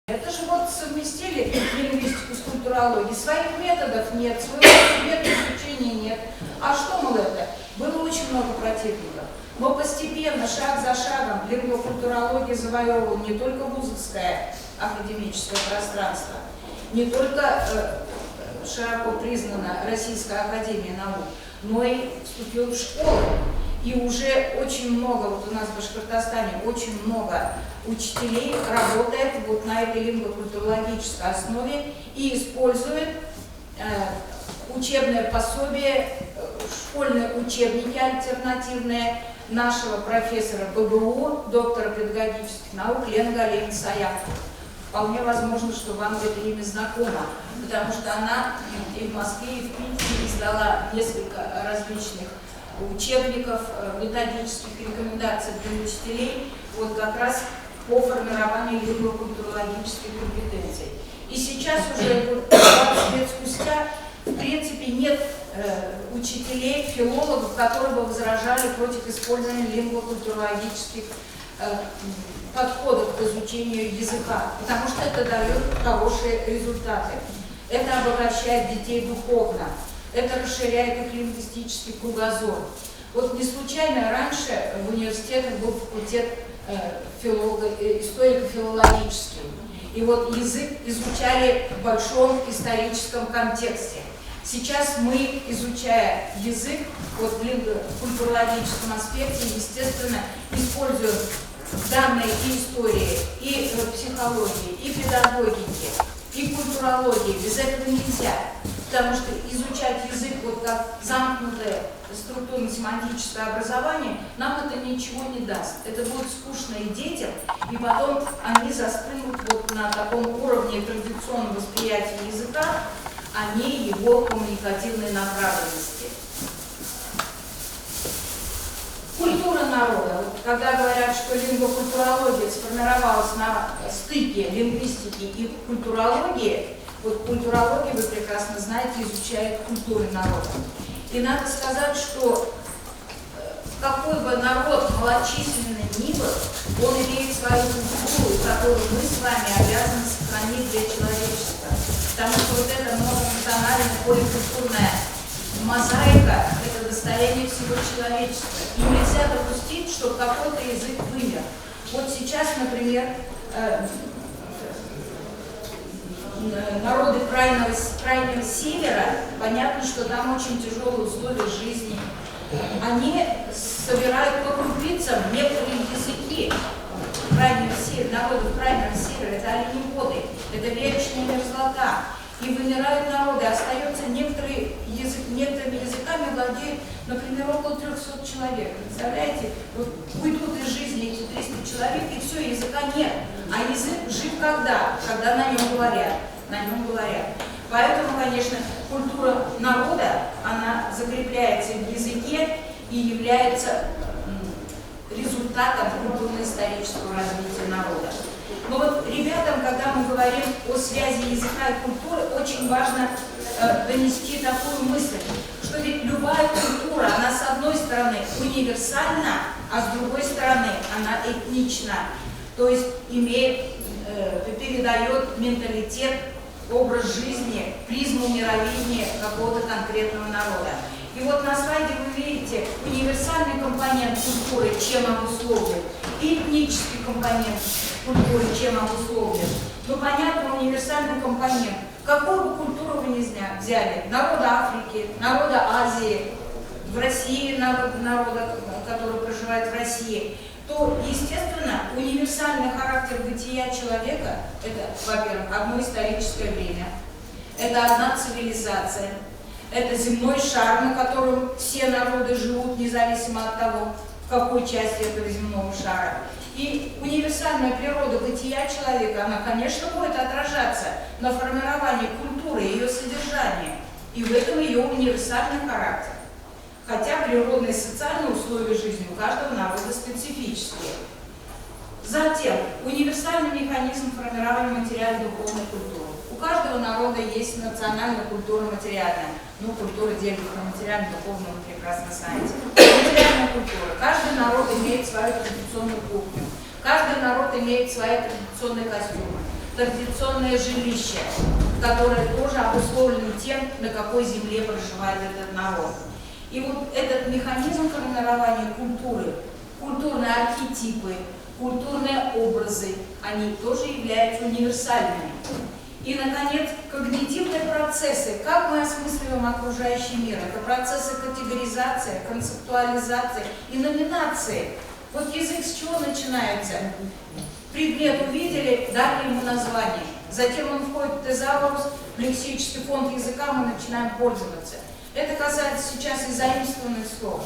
Это же вот совместили лингвистику с культурологией. Своих методов нет, своего метода изучения нет. А что, мол, это? Было очень много противников. Но постепенно, шаг за шагом, лингвокультурология завоевывала не только вузовское академическое пространство, не только широко признана Российская академия наук, но и вступил в школы. И уже очень много, вот у нас в Башкортостане очень много учителей работает вот на этой лингвокультурологической основе и использует учебное пособие, школьные учебники альтернативные нашего профессора БГУ, доктора педагогических наук Лены Галиевны Саяковой. Вполне возможно, что вам это имя знакомо, потому что она и в Москве, и в Питере издала несколько различных учебников, методических рекомендаций для учителей, вот как раз по формированию лингвокультурологических компетенций. И сейчас уже 20 лет спустя, в принципе, нет учителей, филологов, которые бы возражали против использования лингвокультурологических подходов к изучению языка, потому что это дает хорошие результаты. Это обогащает детей духовно. Это расширяет их лингвистический кругозор. Вот не случайно раньше в университетах был факультет историко-филологический. И вот язык изучали в большом историческом контексте. Сейчас мы, изучая язык вот в культурологическом аспекте, естественно, используем данные и истории, и психологии, и педагогики, и культурологии. Без этого нельзя. Потому что изучать язык вот как замкнутое структурно-семантическое образование нам это ничего не даст. Это будет скучно и детям, и потом они застынут вот на таком уровне традиционного восприятия языка, а не его коммуникативной направленности. Культура народа. Вот, когда говорят, что лингвокультурология сформировалась на стыке лингвистики и культурологии, вот культурология, вы прекрасно знаете, изучает культуры народа. И надо сказать, что какой бы народ малочисленный ни был, он имеет свою культуру, которую мы с вами обязаны сохранить для человечества. Потому что вот эта многонациональная поликультурная мозаика – это достояние всего человечества. И нельзя допустить, чтобы какой-то язык вымер. Вот сейчас, например, народы крайнего севера, понятно, что там очень тяжелые условия жизни. Они собирают по крупицам некоторые языки крайнего севера, народов крайнего севера, это оленеводы, это вечная мерзлота. И вымирают народы, остается некоторыми языками владеют, например, около 300 человек. Представляете, вот уйдут из жизни эти 300 человек, и все, языка нет. А язык жив когда? Когда на нем говорят. Поэтому, конечно, культура народа, она закрепляется в языке и является результатом культурно-исторического развития народа. Но вот ребятам, когда мы говорим о связи языка и культуры, очень важно донести такую мысль, что ведь любая культура, она с одной стороны универсальна, а с другой стороны она этнична, то есть передает менталитет, образ жизни, призму мировидения какого-то конкретного народа. И вот на слайде вы видите универсальный компонент культуры, чем обусловлен, и этнический компонент культуры, чем обусловлен. Ну, понятно, универсальный компонент. Какую бы культуру вы ни взяли, народа Африки, народа Азии, в России народа, который проживает в России, то, естественно, универсальный характер бытия человека – это, во-первых, одно историческое время, это одна цивилизация, это земной шар, на котором все народы живут, независимо от того, в какой части этого земного шара. И универсальная природа бытия человека, она, конечно, будет отражаться на формировании культуры, ее содержания, и в этом ее универсальный характер. Хотя природные и социальные условия жизни у каждого народа специфические. Затем, универсальный механизм формирования материально-духовной культуры. У каждого народа есть национальная культура материальная. Ну, культура делится на материально-духовную, вы прекрасно знаете. Материальная культура. Каждый народ имеет свою традиционную кухню. Каждый народ имеет свои традиционные костюмы. традиционное жилище, которое тоже обусловлено тем, на какой земле проживает этот народ. И вот этот механизм формирования культуры, культурные архетипы, культурные образы, они тоже являются универсальными. И, наконец, когнитивные процессы, как мы осмысливаем окружающий мир, это процессы категоризации, концептуализации и номинации. Вот язык с чего начинается? Предмет увидели, дали ему название. Затем он входит в тезаурус, в лексический фонд языка, мы начинаем пользоваться. Это касается сейчас и заимствованных слов.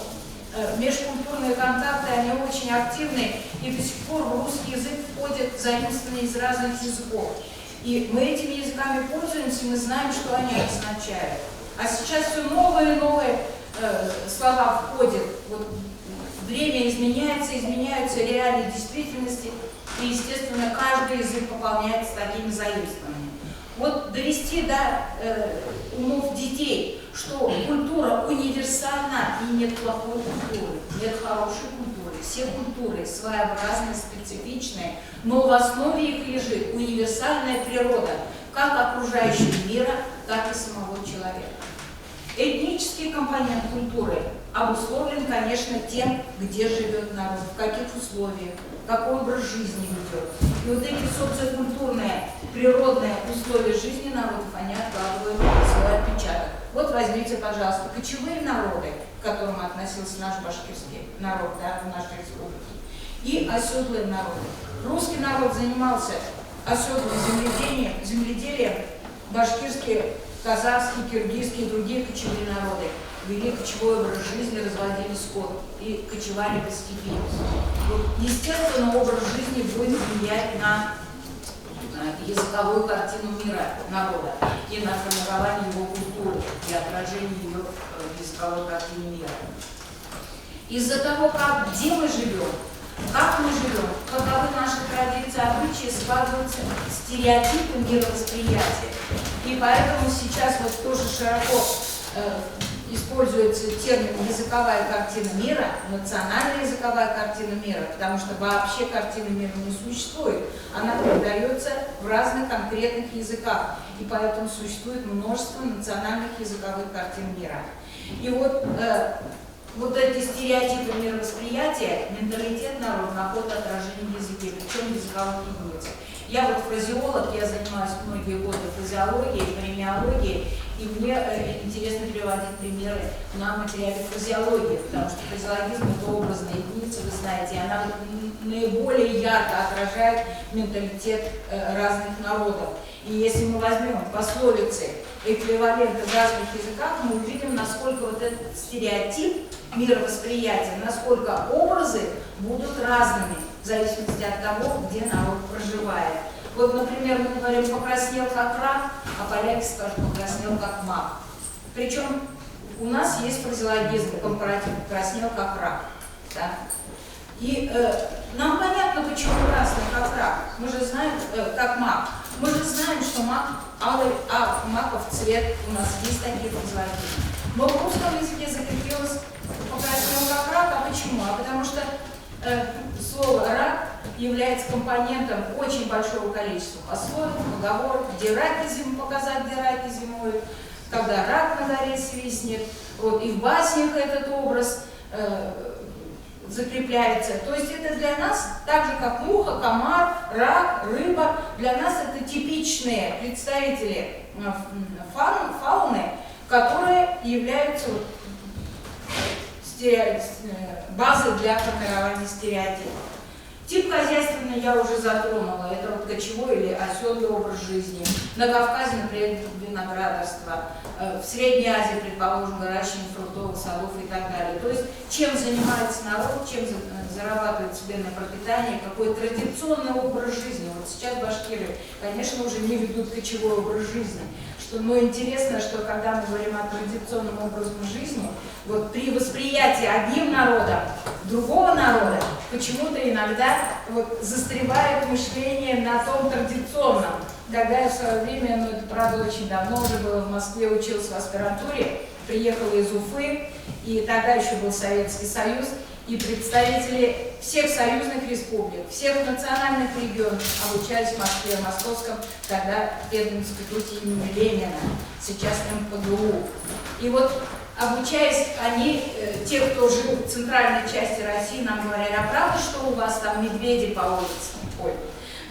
Межкультурные контакты, они очень активны, и до сих пор в русский язык входят заимствованные из разных языков. И мы этими языками пользуемся, мы знаем, что они означают. А сейчас все новые и новые слова входят. Вот, время изменяется, изменяются реалии действительности, и, естественно, каждый язык пополняется такими заимствованиями. Вот довести до умов детей, что культура универсальна, и нет плохой культуры, нет хорошей культуры. Все культуры своеобразные, специфичные, но в основе их лежит универсальная природа, как окружающего мира, так и самого человека. Этнический компонент культуры обусловлен, конечно, тем, где живет народ, в каких условиях, какой образ жизни ведет. И вот эти социокультурные, природные условия жизни народов, они откладывают свой отпечаток. Вот возьмите, пожалуйста, кочевые народы, к которым относился наш башкирский народ, да, в нашей республике, и оседлые народы. Русский народ занимался оседлым земледелием, башкирские, казахские, киргизские и другие кочевые народы вели кочевой образ жизни, разводили скот и кочевали по степи. Вот, естественно, образ жизни будет влиять на языковую картину мира народа и на формирование его культуры и отражение ее в языковой картине мира. Из-за того, где мы живем, как мы живем, каковы наши традиции, обычаи, складываются стереотипы мировосприятия. И поэтому сейчас вот тоже широко используется термин «языковая картина мира», «национальная языковая картина мира», потому что вообще картина мира не существует. Она передается в разных конкретных языках, и поэтому существует множество национальных языковых картин мира. И вот эти стереотипы мировосприятия, менталитет народа находит отражение в языке, причем в языковых единицах. Я вот фразеолог, я занимаюсь многие годы фразеологией, френеологией, и мне интересно приводить примеры на материале фразеологии, потому что фразеологизм – это образная единица, вы знаете, и она наиболее ярко отражает менталитет разных народов. И если мы возьмем пословицы, эквиваленты в разных языках, мы увидим, насколько вот этот стереотип мировосприятия, насколько образы будут разными, в зависимости от того, где народ проживает. Вот, например, мы говорим «покраснел как рак», а поляки скажут «покраснел как мак». Причем у нас есть фразеологизм, компаратив «покраснел как рак». Да? И нам понятно, почему красный как рак. Мы же знаем, как мак. Мы же знаем, что мак алый, а маков цвет, у нас есть такие фразеологизмы. Но в русском языке закрепилось «покраснел как рак», а почему? А потому что слово «рак» является компонентом очень большого количества пословиц, поговорок, где раки показать, где раки зимуют, когда рак на горе свистнет. Вот, и в баснях этот образ закрепляется. То есть это для нас, так же как муха, комар, рак, рыба, для нас это типичные представители фауны, которые являются базой для формирования стереотипов. Тип хозяйственный я уже затронула, это вот кочевой или оседлый образ жизни. На Кавказе, например, виноградарство, в Средней Азии, предположим, выращивание фруктовых садов и так далее. То есть, чем занимается народ, чем зарабатывает себе на пропитание, какой традиционный образ жизни. Вот сейчас башкиры, конечно, уже не ведут кочевой образ жизни. Но интересно, что когда мы говорим о традиционном образе жизни, вот при восприятии одним народом другого народа почему-то иногда вот застревает мышление на том традиционном. Когда я в свое время, это правда очень давно уже было, в Москве училась в аспирантуре, приехала из Уфы, и тогда еще был Советский Союз, и представители всех союзных республик, всех национальных регионов обучались в Москве, в Московском, тогда в пединституте имени Ленина, сейчас МПГУ. И вот обучаясь, они, те, кто жил в центральной части России, нам говорили: а правда, что у вас там медведи по улицам ходят?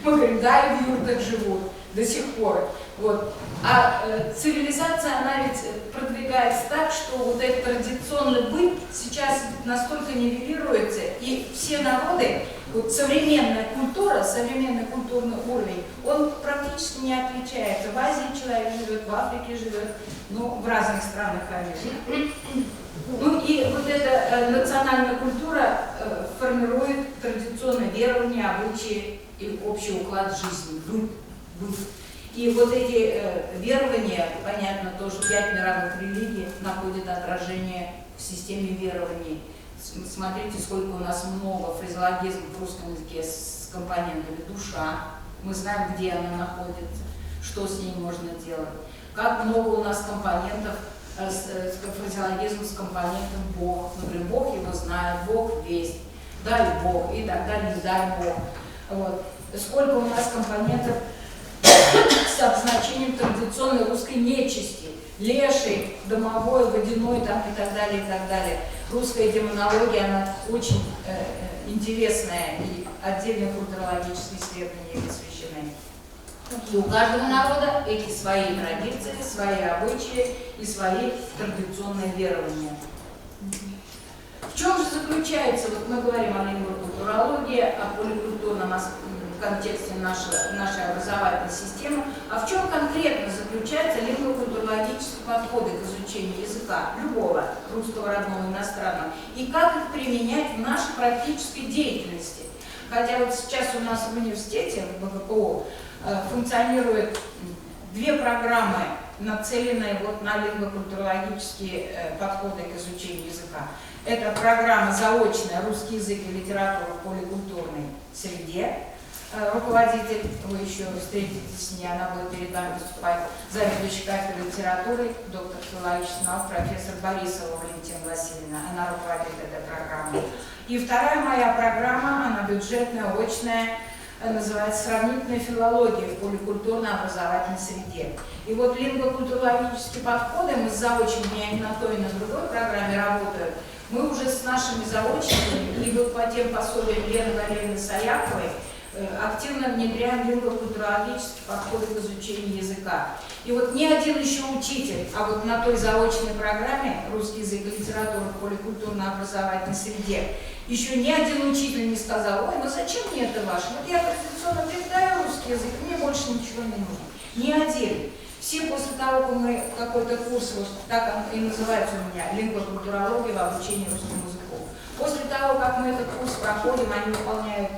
Мы говорим: да, и в юртах живут до сих пор. Вот. А цивилизация, она ведь продвигается так, что вот этот традиционный быт сейчас настолько нивелируется, и все народы, вот современная культура, современный культурный уровень, он практически не отличается. В Азии человек живет, в Африке живет, ну, в разных странах, конечно. Ну и вот эта национальная культура формирует традиционное верование, обычаи и общий уклад жизни, быт. И вот эти верования, понятно, тоже 5 мировых религий находят отражение в системе верований. Смотрите, сколько у нас много фразеологизмов в русском языке с компонентами душа. Мы знаем, где она находится, что с ней можно делать. Как много у нас компонентов, фразеологизм с компонентом Бог. Например, Бог его знает, Бог весть, дай Бог и так далее, не дай Бог. Вот. Сколько у нас компонентов с обозначением традиционной русской нечисти. Леший, домовой, водяной там, и так далее, и так далее. Русская демонология, она очень интересная, и отдельные культурологические исследования посвящены. И у каждого народа эти свои традиции, свои обычаи и свои традиционные верования. В чем же заключается, вот мы говорим о лингвокультурологии, о поликультурном контексте нашей образовательной системы, а в чем конкретно заключаются лингвокультурологические подходы к изучению языка, любого, русского, родного, иностранного, и как их применять в нашей практической деятельности. Хотя вот сейчас у нас в университете, в БГПО, функционируют 2 программы, нацеленные вот на лингвокультурологические подходы к изучению языка. Это программа заочная «Русский язык и литература в поликультурной среде». Руководитель, вы еще встретитесь с ней, она будет перед вами выступать, заведующий кафедрой литературы, доктор филологических наук, профессор Борисова Валентина Васильевна, она руководит этой программой. И вторая моя программа, она бюджетная, очная, называется «Сравнительная филология в поликультурно-образовательной среде». И вот лингвокультурологические подходы, мы с заочными, и на той, и на другой программе работаем, мы уже с нашими заочниками, либо по тем пособиям Лены Валерьевны Саяковой, активно внедряем лингвокультурологические подходы к изучению языка. И вот ни один еще учитель, а вот на той заочной программе «Русский язык и литература в поликультурно-образовательной среде» еще ни один учитель не сказал: ой, ну зачем мне это ваше? Вот я традиционно преподаю русский язык, мне больше ничего не нужно. Ни один. Все после того, как мы какой-то курс, вот так он и называется у меня, лингвокультурология в обучении русскому языку. После того, как мы этот курс проходим, они выполняют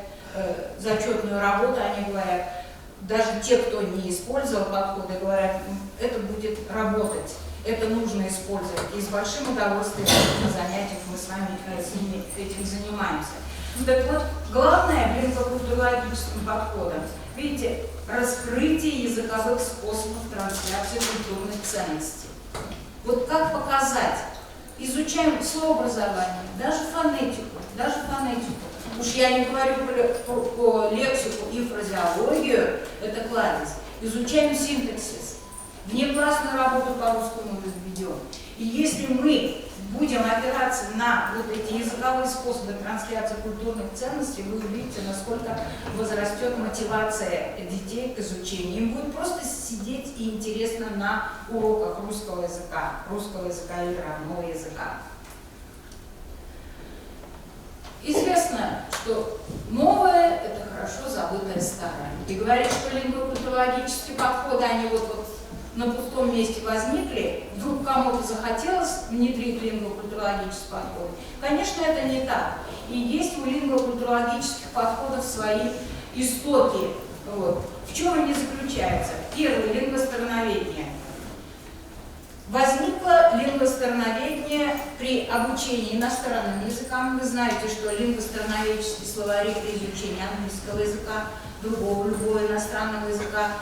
зачетную работу, они говорят, даже те, кто не использовал подходы, говорят, это будет работать, это нужно использовать. И с большим удовольствием на занятиях мы с вами с ними этим занимаемся. Так вот, главное в лингвокультурологическом подходе, видите, раскрытие языковых способов трансляции культурных ценностей. Вот как показать? Изучаем словообразование, даже фонетику. Уж я не говорю про лексику и фразеологию, это кладезь. Изучаем синтаксис, внеклассную работу по русскому ведем. И если мы будем опираться на вот эти языковые способы трансляции культурных ценностей, вы увидите, насколько возрастет мотивация детей к изучению. Им будет просто сидеть и интересно на уроках русского языка или родного языка. Известно, что новое – это хорошо забытое старое. И говорят, что лингвокультурологические подходы, они вот на пустом месте возникли, вдруг кому-то захотелось внедрить лингвокультурологические подходы. Конечно, это не так. И есть у лингвокультурологических подходов свои истоки. Вот. В чем они заключаются? Первое – лингвостороноведение. Возникло лингвостороноведение при обучении иностранным языкам. Вы знаете, что лингвостороноведческие словари при изучении английского языка, любого иностранного языка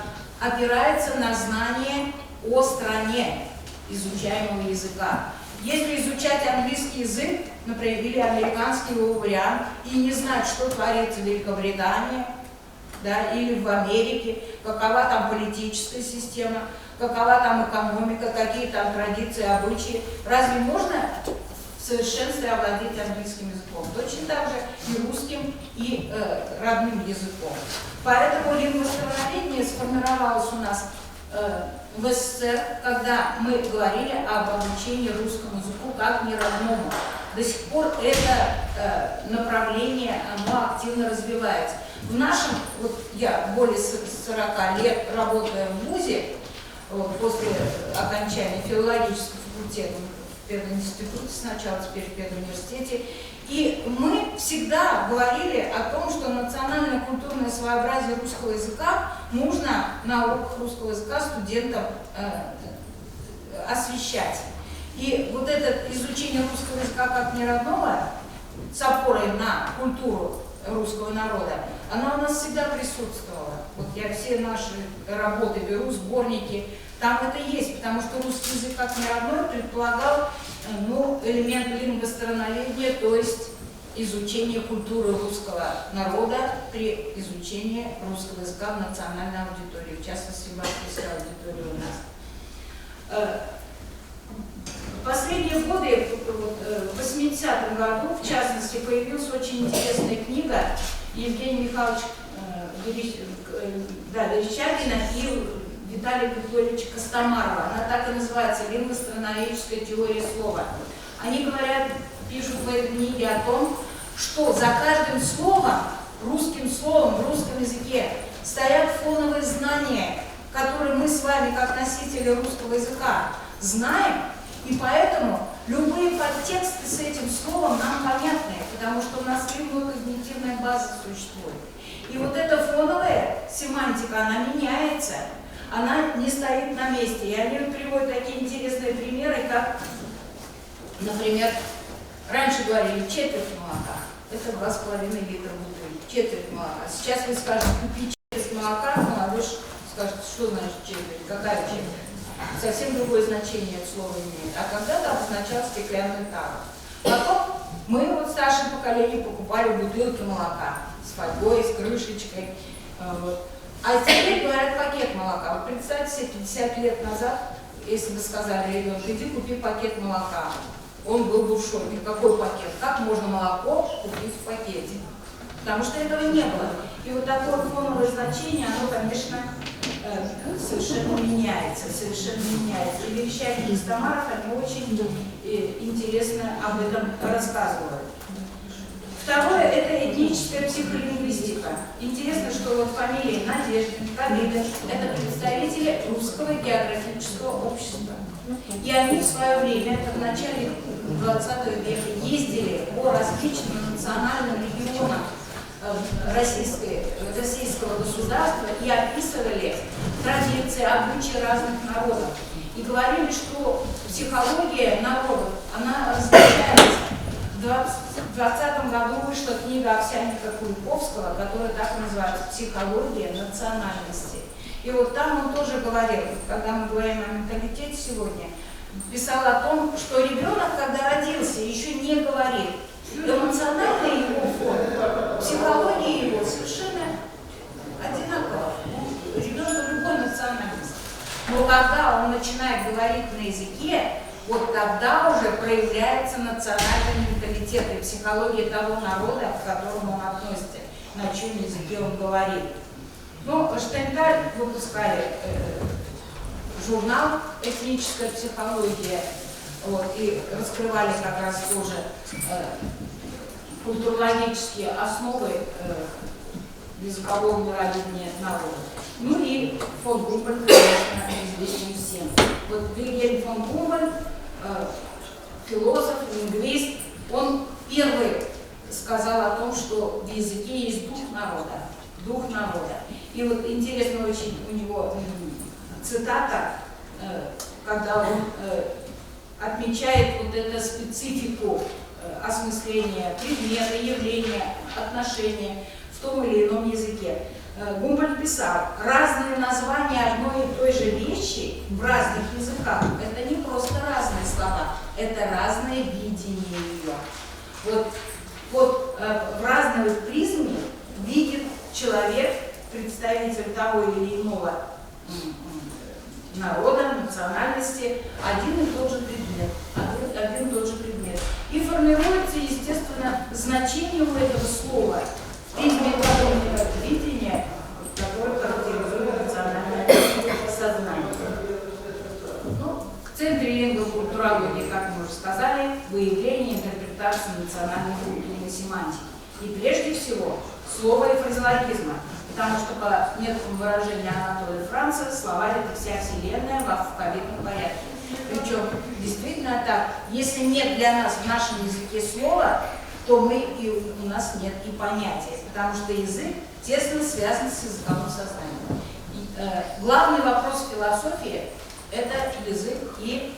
опирается на знание о стране изучаемого языка. Если изучать английский язык, например, или американский его вариант, и не знать, что творится в Великобритании, да, или в Америке, какова там политическая система, какова там экономика, какие там традиции, обычаи, разве можно в совершенстве овладеть английским языком? Точно так же и русским, и родным языком. Поэтому лингвостановление сформировалось у нас в СССР, когда мы говорили об обучении русскому языку как неродному. До сих пор это направление, оно активно развивается. В нашем, вот я более 40 лет работаю в ВУЗе, после окончания филологического факультета в пединституте сначала, теперь в педуниверситете, и мы всегда говорили о том, что национальное культурное своеобразие русского языка нужно на уроках русского языка студентам освещать. И вот это изучение русского языка как неродного с опорой на культуру русского народа, она у нас всегда присутствовала. Вот я все наши работы беру, сборники, там это есть, потому что русский язык как неродной предполагал элемент лингвостановления, то есть изучение культуры русского народа при изучении русского языка в национальной аудитории, в частности, в латвийской аудитории у нас. В последние годы, в 80-м году, в частности, появилась очень интересная книга Евгения Михайловича Верещагина и Виталия Григорьевича Костомарова. Она так и называется «Лингвостановическая теория слова». Они говорят, пишут в этой книге о том, что за каждым словом, русским словом в русском языке стоят фоновые знания, которые мы с вами, как носители русского языка, знаем, и поэтому любые подтексты с этим словом нам понятны, потому что у нас лингвокогнитивная база существует. И вот эта фоновая семантика, она меняется, она не стоит на месте. И они приводят такие интересные примеры, как, например, раньше говорили четверть молока, это 2,5 литра бутылки, четверть молока. Сейчас вы скажете, купи четверть молока, молодежь скажет, что значит четверть, какая четверть? Совсем другое значение это слово имеет. А когда-то обозначал стеклянную тару. Потом мы, вот старшее поколение, покупали бутылки молока с фольгой, с крышечкой. Вот. А теперь говорят пакет молока. Вот представьте себе, 50 лет назад, если бы сказали ребенку, иди купи пакет молока, он был бы в шоке. Какой пакет? Как можно молоко купить в пакете? Потому что этого не было. И вот такое фоновое значение, оно, конечно, совершенно меняется, И Верещагин и Костомаров, они очень интересно об этом рассказывают. Второе – это этническая психолингвистика. Интересно, что вот фамилии Надеждин, Калидин – это представители русского географического общества. И они в свое время, это в начале 20 века, ездили по различным национальным регионам российского государства и описывали традиции, обычаи разных народов. И говорили, что психология народов, она различается. В 2020 году вышла книга Овсянника-Куликовского, которая так и называется «Психология национальности». И вот там он тоже говорил, когда мы говорим о менталитете сегодня, писал о том, что ребенок, когда родился, еще не говорит. Эмоциональный его фон, психология его совершенно одинакова. Ребенок любой национальности. Но когда он начинает говорить на языке, вот тогда уже проявляется национальный менталитет и психология того народа, к которому он относится, на чьем языке он говорит. Ну, Штейнталь выпускали журнал «Этническая психология», вот, и раскрывали как раз тоже культурологические основы языкового мировидения народа. Ну и фон Гумбольд, конечно, известен всем. Вот Вильгельм фон Гумбольд, философ, лингвист, он первый сказал о том, что в языке есть дух народа. Дух народа. И вот интересно очень у него цитата, когда он отмечает вот эту специфику осмысления предмета, явления, отношения в том или ином языке. Гумбольд писал, разные названия одной и той же вещи в разных языках – это не просто разные слова, это разное видение ее. Вот в разной призме видит человек, представитель того или иного народа, национальности, один и тот же предмет. Один и тот же предмет. И формируется, естественно, значение у этого слова в призме того видения, которое характеризует национальное сознание. Ну, в центре лингвокультурологии, как мы уже сказали, выявление интерпретации национальной культурной семантики. И прежде всего слова и фразеологизма, потому что по методу выражения Анатолия Франца словарь — это вся вселенная в алфавитном порядке. Причем действительно так, если нет для нас в нашем языке слова, то у нас нет и понятия, потому что язык тесно связан с языковым сознанием. Главный вопрос философии — это язык и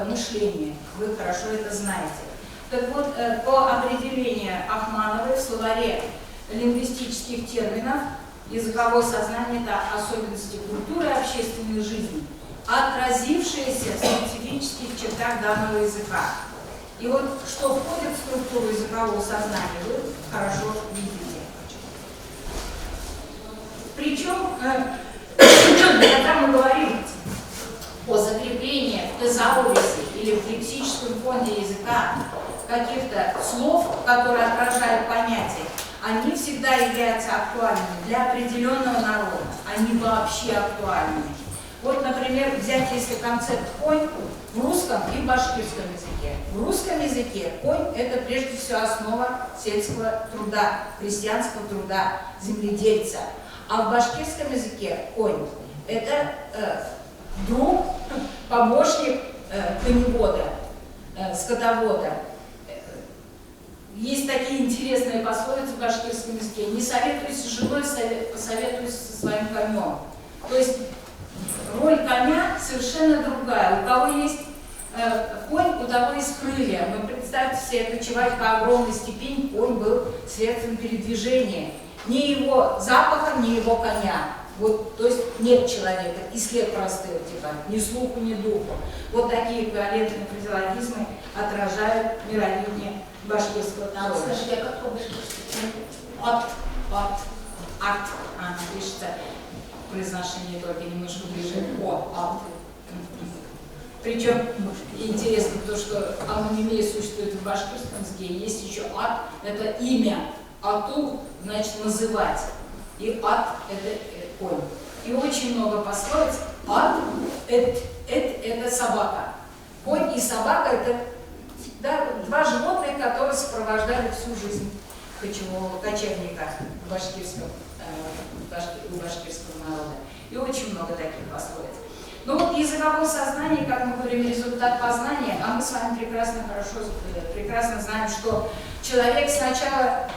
мышление. Вы хорошо это знаете. Так вот, по определению Ахмановой в словаре лингвистических терминов языковое сознание — это особенности культуры и общественной жизни, отразившиеся в специфических чертах данного языка. И вот что входит в структуру языкового сознания, вы хорошо видите. Причем, когда мы говорим о закреплении в тезаурисе или в лексическом фонде языка каких-то слов, которые отражают понятия, они всегда являются актуальными для определенного народа, они вообще актуальны. Вот, например, взять если концепт «конь» в русском и в башкирском языке. В русском языке конь — это прежде всего основа сельского труда, крестьянского труда, земледельца. А в башкирском языке конь — это друг, помощник коневода, скотовода. Есть такие интересные пословицы в башкирском языке: не советуйся с женой, посоветуйся со своим конем. То есть роль коня совершенно другая. У кого есть конь, у того есть крылья. Вы представьте себе, кочевать по огромной степени, конь был средством передвижения. Ни его запахом, ни его коня. Вот, то есть нет человека, и след простыл, типа, ни слуху, ни духу. Вот такие эквивалентные фразеологизмы отражают мировидение башкирского народа. Скажите, а как по-башкирски? Акт. Пишется произношение только немножко ближе. Акт. Причем интересно то, что амонимия существует в башкирском языке. Есть еще ат, это имя. Ату значит называть. И ат это конь. И очень много пословиц. Ат это собака. Конь и собака это два животных, которые сопровождали всю жизнь кочевого кочевника у башкирского народа. И очень много таких пословиц. Но вот языковое сознание, как мы говорим, результат познания, а мы с вами прекрасно знаем, что человек сначала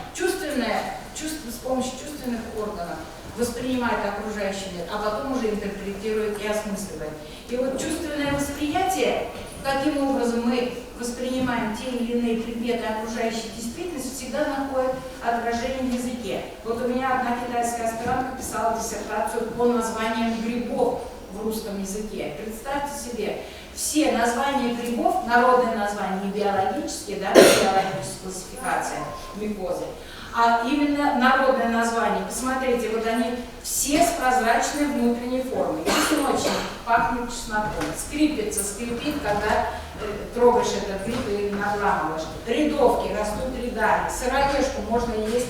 с помощью чувственных органов воспринимает окружающий мир, а потом уже интерпретирует и осмысливает. И вот чувственное восприятие, каким образом мы воспринимаем те или иные предметы окружающей действительности, всегда находит отражение в языке. Вот у меня одна китайская аспирантка писала диссертацию по названиям грибов в русском языке. Представьте себе, все названия грибов, народные названия, не биологические, да, биологическая классификация микозы, а именно народное название. Посмотрите, вот они все с прозрачной внутренней формой. Чесночник пахнет чесноком, скрипится, скрипит, когда трогаешь этот гриб и надламываешь. Рядовки растут рядами, сыроежку можно есть,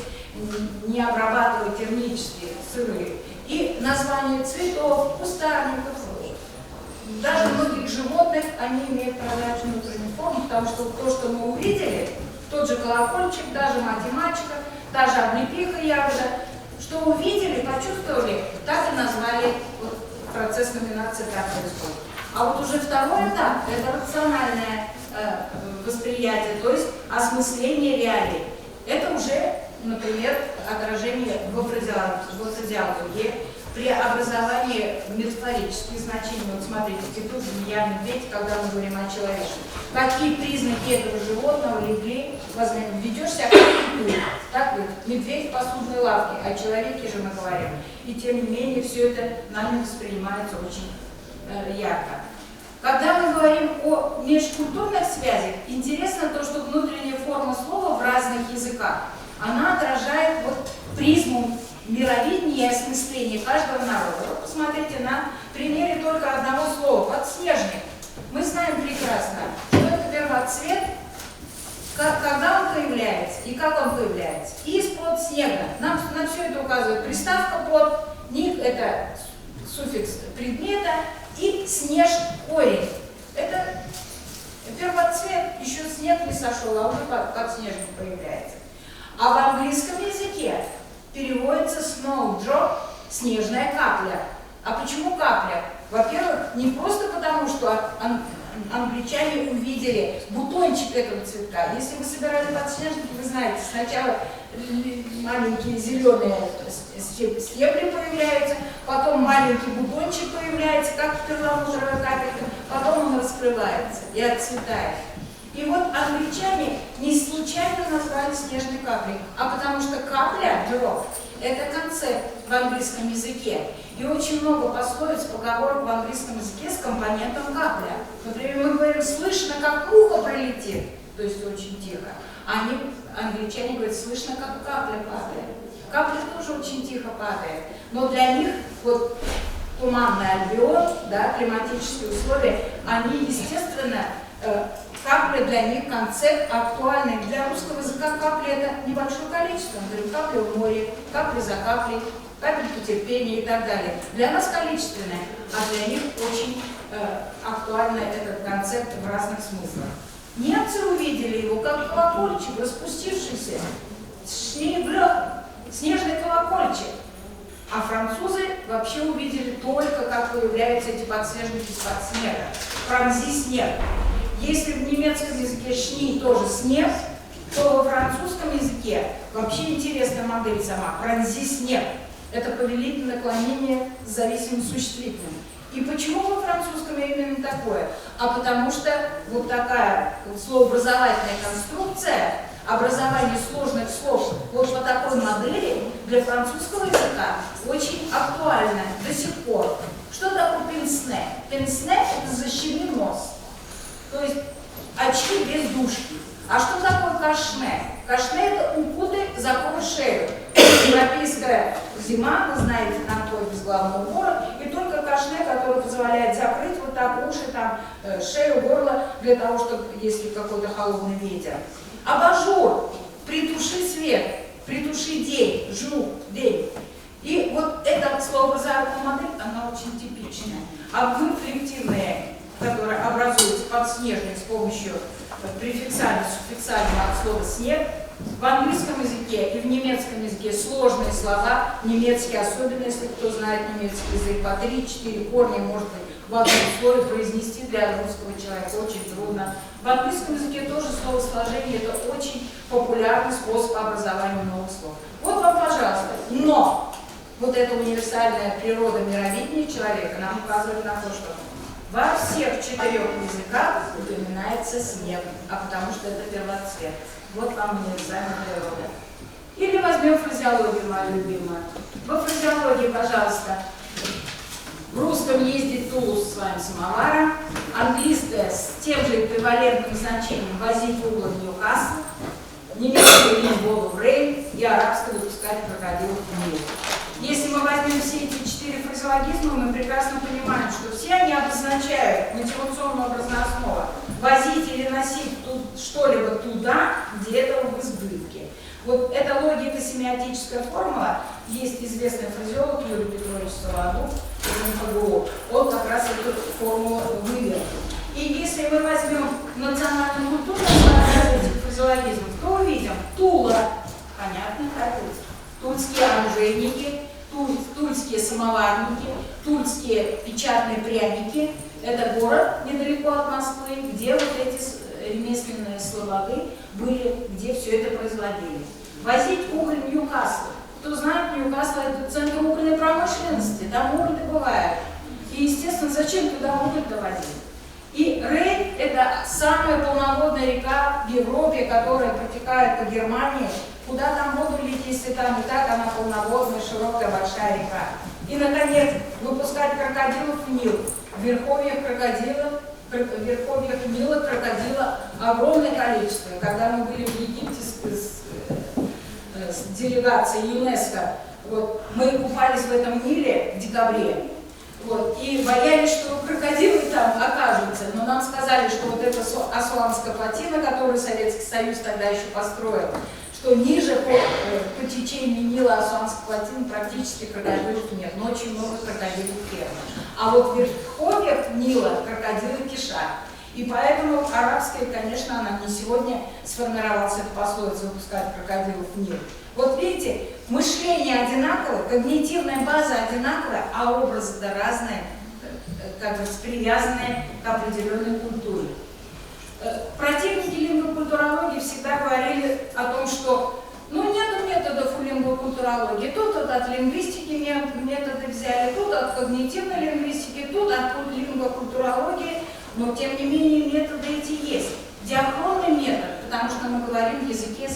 не обрабатывая термически, сырые. И название цветов, кустарников, даже многих животных, они имеют прозрачную внутреннюю форму, потому что то, что мы увидели, тот же колокольчик, даже математика, даже облепиха ягода, что увидели, почувствовали, так и назвали, вот, процесс номинации так происходит. А вот уже второй этап – это рациональное восприятие, то есть осмысление реалий. Это уже, например, отражение во фразеологии, при образовании метафорических значений. Вот смотрите, петух, змея, медведь, когда мы говорим о человечестве. Какие признаки этого животного легли, возьмем, ведешь себя как петух, так вот, медведь в посудной лавке, о человеке же мы говорим. И тем не менее, все это нами воспринимается очень ярко. Когда мы говорим о межкультурных связях, интересно то, что внутренняя форма слова в разных языках, она отражает вот призму мировидения и осмысления каждого народа. Вот посмотрите на примере только одного слова – подснежник. Мы знаем прекрасно, что это первоцвет, когда он появляется и как он появляется. Из-под снега. Нам на все это указывает приставка «под», ник – это суффикс предмета, и снеж – корень. Это первоцвет, еще снег не сошел, а уже подснежник появляется. А в английском языке переводится snowdrop – снежная капля. А почему капля? Во-первых, не просто потому, что англичане увидели бутончик этого цветка. Если вы собирали подснежники, вы знаете, сначала маленькие зеленые стебли появляются, потом маленький бутончик появляется, как перламутровая капелька, потом он раскрывается и отцветает. И вот англичане не случайно назвали снежной каплей, а потому что капля, drop, это концепт в английском языке. И очень много пословиц, поговорок в английском языке с компонентом капля. Например, мы говорим, слышно, как муха пролетит, то есть очень тихо. А англичане говорят, слышно, как капля падает. Капля тоже очень тихо падает. Но для них вот туманный альбион, да, климатические условия, они, естественно, капля для них концепт актуальный. Для русского языка капли это небольшое количество. Мы говорим, капля в море, капли за каплей, капельку терпения и так далее. Для нас количественное, а для них очень актуальный этот концепт в разных смыслах. Немцы увидели его как колокольчик, распустившийся, снежный колокольчик. А французы вообще увидели только, как появляются эти подснежники из-под снега. Пронзи снег. Если в немецком языке шни тоже снег, то во французском языке вообще интересная модель сама. Пронзи снег. Это повелительное наклонение с зависимым существительным. И почему во французском именно такое? А потому что вот такая словообразовательная конструкция, образование сложных слов вот по такой модели для французского языка очень актуально до сих пор. Что такое пенсне? Пенсне – это защеми нос, то есть очки без дужки. А что такое кашне? Кашне – это укутай, закрой шею. Европейская зима, вы знаете, там ходит без головного убора, и только кашне, который позволяет закрыть вот так уши, там, шею, горло, для того, чтобы, если какой-то холодный ветер. Абажур, притуши свет, притуши день, жук, день. И вот эта словообразовательная модель, она очень типичная. А коллективные, которые образуются подснежник с помощью префиксального, суффиксального от слова «снег», в английском языке и в немецком языке сложные слова, немецкие особенно, если кто знает немецкий язык, по 3-4 корня может быть в одном слове произнести для русского человека очень трудно. В английском языке тоже словосложение – это очень популярный способ образования новых слов. Вот вам, пожалуйста. Но вот эта универсальная природа мировидения человека нам указывает на то, что во всех 4 языках упоминается снег, а потому что это первоцвет. Вот вам универсальная природа. Или возьмем фразеологию, мою любимую. Во фразеологии, пожалуйста, в русском ездит Тулус с вами самовара, английское с тем же эквивалентным значением возить угол в Ньюкасл, немецкое лить воду в Рейн и арабское выпускать крокодилов в Нил. Если мы возьмем все эти 4 фразеологизма, мы прекрасно понимаем, что все они обозначают мотивационную образную основу. Возить или носить что-либо туда, где этого в избытке. Вот эта логико-семиотическая формула, есть известный фразеолог Юрий Петрович Солодов, он как раз эту формулу вывел. И если мы возьмем национально-культурное соответствие этих фразеологизмов, то увидим Тула, понятно, как это? Тульские оружейники, тульские самоварники, тульские печатные пряники. Это город недалеко от Москвы, где вот эти ремесленные слободы были, где все это производили. Возить уголь в Ньюкасл. Кто знает, Ньюкасл – это центр угольной промышленности, там уголь добывают. И, естественно, зачем туда уголь-то возить? И Рейн – это самая полноводная река в Европе, которая протекает по Германии. Куда там воду лить, если там и так она полноводная, широкая, большая река. И, наконец, выпускать крокодилов в Нил. В верховьях крокодилов верховьях Нила крокодила огромное количество. Когда мы были в Египте с делегацией ЮНЕСКО, вот, мы купались в этом Ниле в декабре, вот, и боялись, что крокодилы там окажутся, но нам сказали, что вот эта Асуанская плотина, которую Советский Союз тогда еще построил, что ниже по течению Нила Асуанской плотины практически крокодилов нет, но очень много крокодилов ферм. А вот в верховьях Нила крокодилы кишат. И поэтому арабская, конечно, она не сегодня сформировалась, эта пословица выпускать крокодилов в Нил. Вот видите, мышление одинаковое, когнитивная база одинаковая, а образы-то разные, как бы привязанные к определенной культуре. Противники лингвокультурологии всегда говорили о том, что нет методов у лингвокультурологии. Тут от лингвистики методы взяли, тут от когнитивной лингвистики, тут от лингвокультурологии, но тем не менее методы эти есть. Диахронный метод, потому что мы говорим, в языке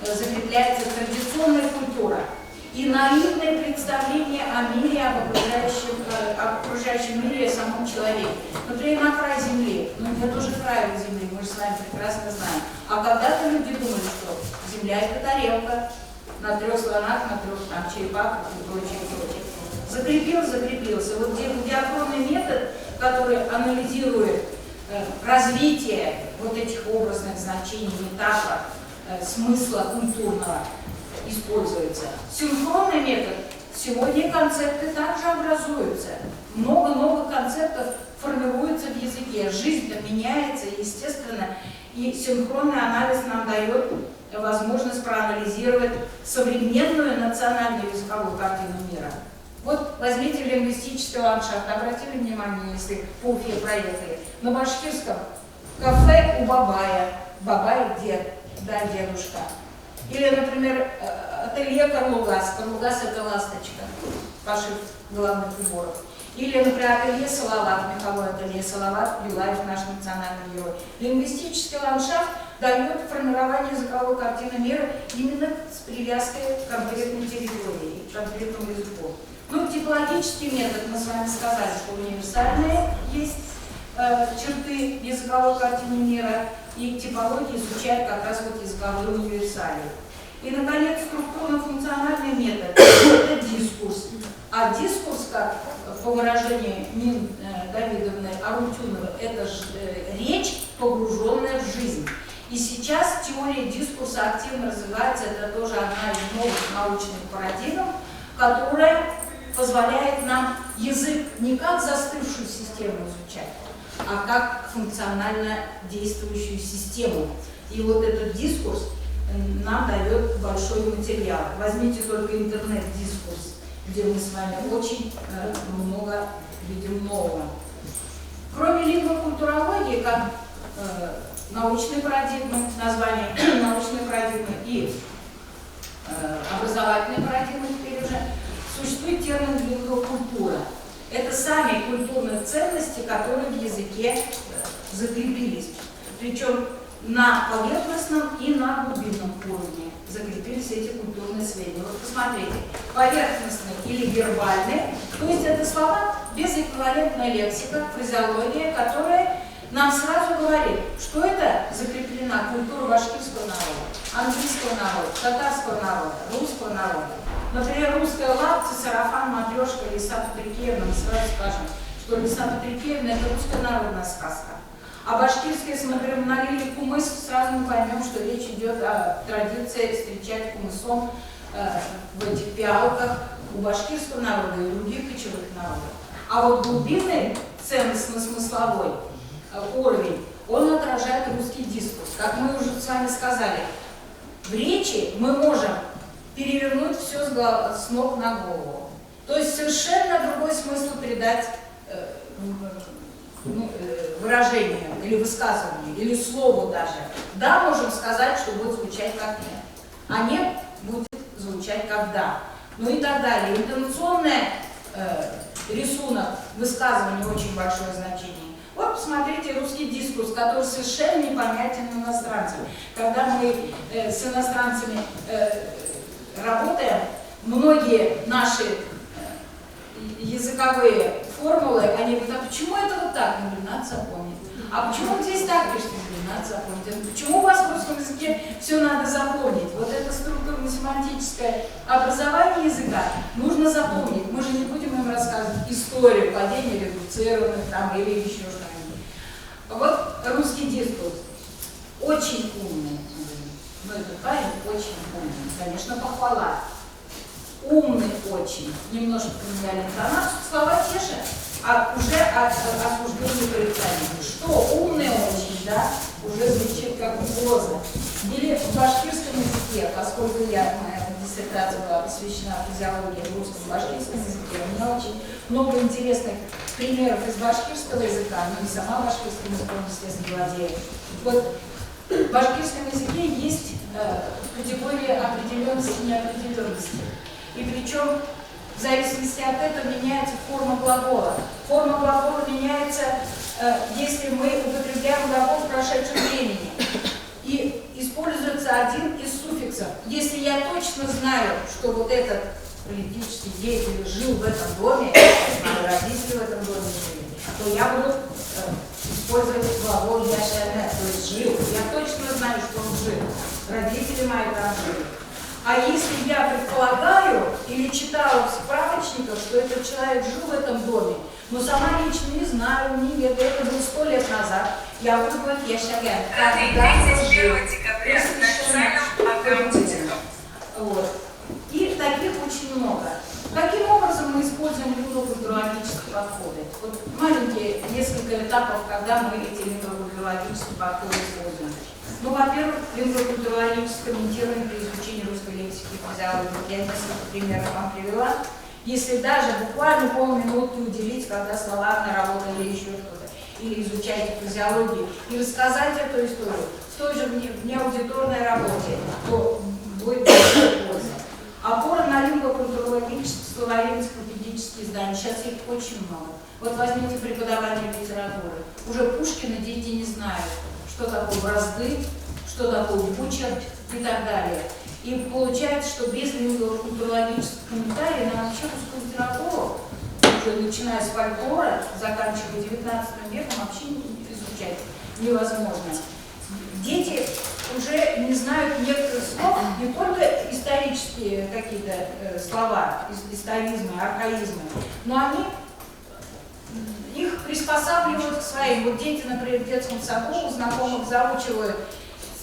закрепляется традиционная культура и наивное представление о мире, об окружающем мире и о самом человеке. Например, на край земли, это уже край земли, мы же с вами прекрасно знаем. А когда-то люди думали, что земля это тарелка, на 3 слонах, на 3 черепахах и прочее. Закрепился. Вот диахронный метод, который анализирует развитие вот этих образных значений, метафор, смысла культурного, используется. Синхронный метод. Сегодня концепты также образуются. Много концептов формируется в языке. Жизнь-то меняется, естественно. И синхронный анализ нам дает возможность проанализировать современную национальную языковую картину мира. Вот возьмите лингвистический ландшафт. Обратили внимание, если по Уфе проехали. На башкирском кафе у Бабая. Бабай дед, да, дедушка. Или, например, ателье Карлугас. Карлугас – это ласточка, пошив головных уборов. Или, например, ателье Салават, меховое ателье Салават, Юлаев, наш национальный герой. Лингвистический ландшафт дает формирование языковой картины мира именно с привязкой к конкретной территории, к конкретному языку. Типологический метод, мы с вами сказали, что универсальные есть черты языковой картины мира, и типология изучает как раз вот языковые универсалии. И, наконец, структурно-функциональный метод – это дискурс. А дискурс, как по выражению Нины Давидовны Арутюновой, это речь, погруженная в жизнь. И сейчас теория дискурса активно развивается, это тоже одна из новых научных парадигм, которая позволяет нам язык не как застывшую систему изучать, а как функционально действующую систему. И вот этот дискурс нам дает большой материал. Возьмите только интернет-дискурс, где мы с вами очень много видим нового. Кроме лингвокультурологии, как научной парадигмы, название научной парадигмы и образовательной парадигмы теперь уже, существует термин лингвокультура. Это сами культурные ценности, которые в языке закрепились. Причем на поверхностном и на глубинном уровне закрепились эти культурные сведения. Вот посмотрите, поверхностные или вербальные, то есть это слова безэквивалентная лексика, фразеология, которая нам сразу говорит, что это закреплена культура башкирского народа, английского народа, татарского народа, русского народа. Например, русская лапти, сарафан, матрешка, Лиса Патрикеевна, мы сразу скажем, что Лиса Патрикеевна – это русская народная сказка. А башкирская, если мы говорим, налили кумыс, сразу мы поймем, что речь идет о традиции встречать кумысом в этих пиалках у башкирского народа и других кочевых народов. А вот глубинный ценностно-смысловой уровень, он отражает русский дискурс. Как мы уже с вами сказали, в речи мы можем перевернуть все с ног на голову. То есть совершенно другой смысл передать выражению или высказыванию, или слову даже. Да, можем сказать, что будет звучать как нет, а нет будет звучать как да. Ну и так далее. Интонационный рисунок высказывания очень большое значение. Вот посмотрите русский дискурс, который совершенно непонятен иностранцам. Когда мы с иностранцами работаем, многие наши языковые формулы, они говорят, а почему это вот так? Я говорю, надо запомнить. А почему здесь так пишется? Я говорю, надо запомнить. Я говорю, почему у вас в русском языке все надо запомнить? Вот это структурно-семантическое образование языка нужно запомнить. Мы же не будем им рассказывать историю падения редуцированных там или еще что-нибудь. Вот русский дискурс. Очень умный. Ну, этот парень очень умный. Конечно, похвала. Умный очень. Немножко поменяли интонацию, слова те же, а уже осуждение порицания. Что умный очень, да, уже звучит как угроза. Или в башкирском языке, поскольку моя диссертация была посвящена физиологии в русском башкирском языке, у меня очень много интересных примеров из башкирского языка, но не сама башкирским языком, естественно, владею. Вот в башкирском языке есть категория определенности и неопределенности. И причем в зависимости от этого меняется форма глагола. Форма глагола меняется, если мы употребляем глагол в прошедшем времени. И используется один из суффиксов. Если я точно знаю, что вот этот политический деятель жил в этом доме, мои родители в этом доме жили, то я буду использовать глагол «я шайне», то есть «жил». Я точно знаю, что он жил. Родители мои там жили. А если я предполагаю или читала в справочниках, что этот человек жил в этом доме, но сама лично не знаю, не ведаю, это было 100 лет назад, я буду говорить «я шагаю». Когда он жил. Вот. И таких очень много. Каким образом мы используем лингвокультурологические подходы? Вот маленькие несколько этапов, когда мы эти лингвокультурологические подходы используем. Ну, во-первых, лингвокультурологическое комментирование при изучении русской лексики и физиологии. Я несколько примеров вам привела. Если даже буквально полминутки уделить, когда словарная работа или еще что-то, или изучаете физиологию, и рассказать эту историю в той же внеаудиторной работе, то будет большая польза. Опора на лингвокультурологические, словари, энциклопедические издания. Сейчас их очень много. Вот возьмите преподавание литературы. Уже Пушкина дети не знают, что такое бразды, что такое бучер и так далее. И получается, что без лингвокультурологических комментариев нам вообще русскую литературу, уже начиная с фольклора, заканчивая 19 веком, вообще изучать невозможно. Дети уже не знают некоторых слов, не только исторические какие-то слова, историзмы, архаизмы, но они их приспосабливают к своим. Вот дети, например, в детском саду у знакомых заучивают,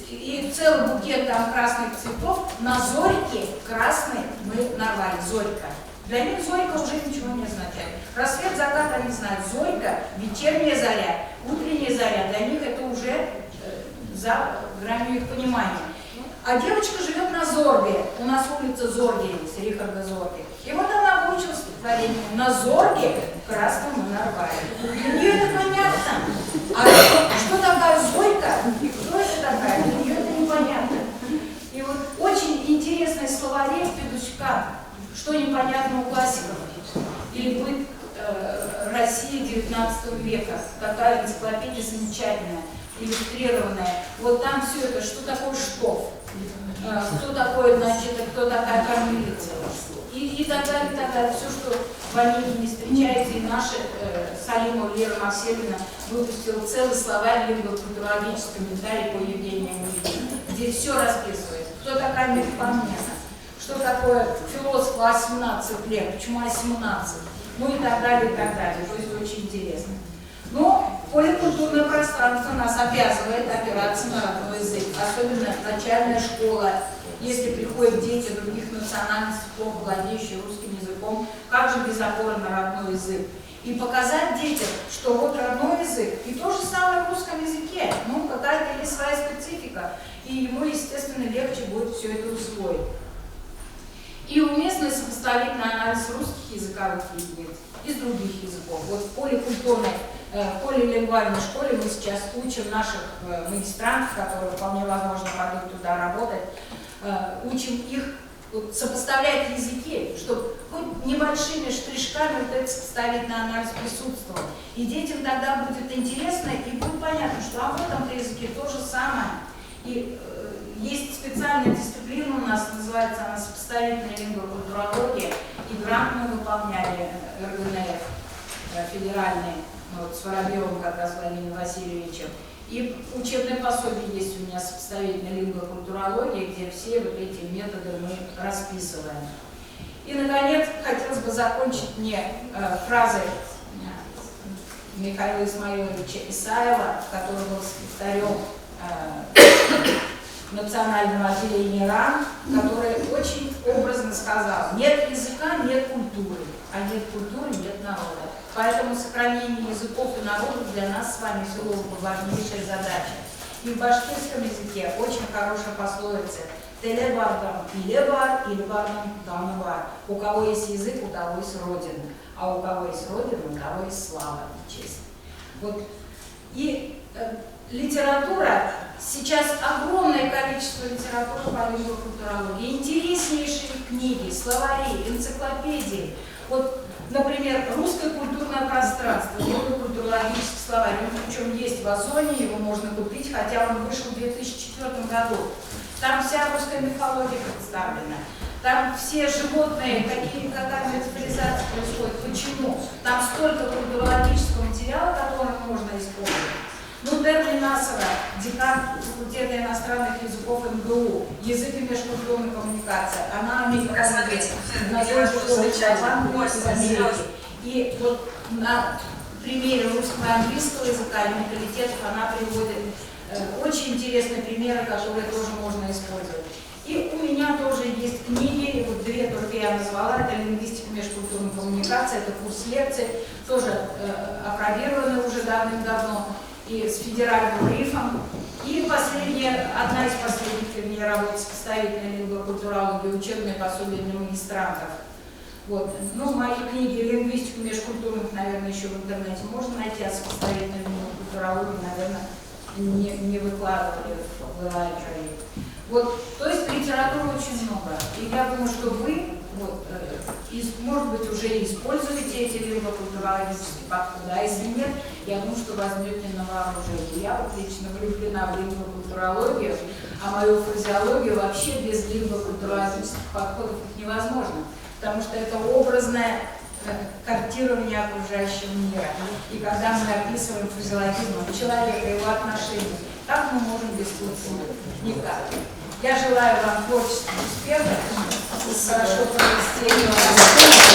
и целый букет там красных цветов, на зорьке красный мы нарвали, зорька. Для них зорька уже ничего не означает. Рассвет, закат они знают. Зорька, вечерняя заря, утренняя заря, для них это уже за гранью их понимания. А девочка живет на Зорге. У нас улица Зорге есть, Рихарда Зорге. И вот она выучила стихотворение. На Зорге красным мы нарвали. Для нее это понятно. А что такая Зорька? Кто это такая? Для нее это непонятно. И вот очень интересные словари в Федосюка. Что непонятно у классиков. Или быт России 19 века. Такая энциклопедия замечательная, иллюстрированная. Вот там все это, что такое штоф, кто такой, значит, кто такая кормилица, и так далее, все, что в Онегине не встречается, и наша Салимова Лера Максимовна выпустила целый словарь лингвокультурологический комментарий по Евгению Мужикину, где все расписывается. Кто такая Мельпомена, что такое философ 18 лет, почему 18, ну и так далее, и так далее. То есть очень интересно. Но поликультурное пространство нас обязывает опираться на родной язык, особенно начальная школа. Если приходят дети других национальностей, плохо владеющие русским языком, как же без опоры на родной язык? И показать детям, что вот родной язык, и то же самое в русском языке, ну какая-то есть своя специфика, и ему, естественно, легче будет все это усвоить. И уместно сопоставить на анализ русских языковых единиц из других языков. Вот в поликультурной, полилингвальной школе мы сейчас учим наших магистрантов, которые вполне возможно пойдут туда работать, учим их вот, сопоставлять языки, чтобы хоть небольшими штришками вот это ставить на анализ присутствовал. И детям тогда будет интересно и будет понятно, что в этом языке то же самое. И есть специальная дисциплина у нас, называется она сопоставительная лингвокультурология, и грамотно выполняли РГНФ федеральный, вот, с Воробьевым как раз Владимиром Васильевичем. И учебное пособие есть у меня сопоставительная лингвокультурология, где все вот эти методы мы расписываем. И, наконец, хотелось бы закончить мне фразой Михаила Исмаиловича Исаева, который был секретарем национального отделения РАН, который очень образно сказал: нет языка, нет культуры, а нет культуры, нет народа. Поэтому сохранение языков и народов для нас с вами, филологов, важнейшая задача. И в башкирском языке очень хорошая пословица: телебардам илебар, илебардам танубар. У кого есть язык, у того есть родина. А у кого есть родина, у того есть слава и честь. Вот. И литература, сейчас огромное количество литературы по лингвокультурологии, интереснейшие книги, словари, энциклопедии. Вот, например, «Русское культурное пространство», лингвокультурологический словарь, причем есть в Озоне, его можно купить, хотя он вышел в 2004 году. Там вся русская мифология представлена. Там все животные, какая метафоризация происходит, почему. Там столько культурологического материала, который можно использовать. Ну, Терли Насова, декан факультета иностранных языков МГУ, язык и межкультурная коммуникация. Она американец, на в Америке. И вот на примере русского и английского языка и менталитетов она приводит очень интересные примеры, которые тоже можно использовать. И у меня тоже есть книги, вот две только я назвала, это «Лингвистика межкультурной коммуникации», это курс лекций, тоже апробированы уже давным-давно, и с федеральным брифом. И последняя, одна из последних, вернее, работ сопоставительной лингвокультурологии, учебное пособие для магистрантов. Вот. Ну, мои книги «Лингвистику межкультурных», наверное, еще в интернете можно найти, а сопоставительную лингвокультурологию, наверное, не выкладывали в лайбрери. Вот, то есть литературы очень много. И я думаю, что вы, вот, может быть, уже используете эти лингвокультурологические подходы, а если нет, я думаю, что возьмете на вооружение. Я вот лично влюблена в лингвокультурологию, а мою фразеологию вообще без лингвокультурологических подходов невозможно, потому что это образное картирование окружающего мира. И когда мы описываем фразеологизм человека, его отношения, как мы можем без культуры? Никак. Я желаю вам творческих успехов, хорошо провести.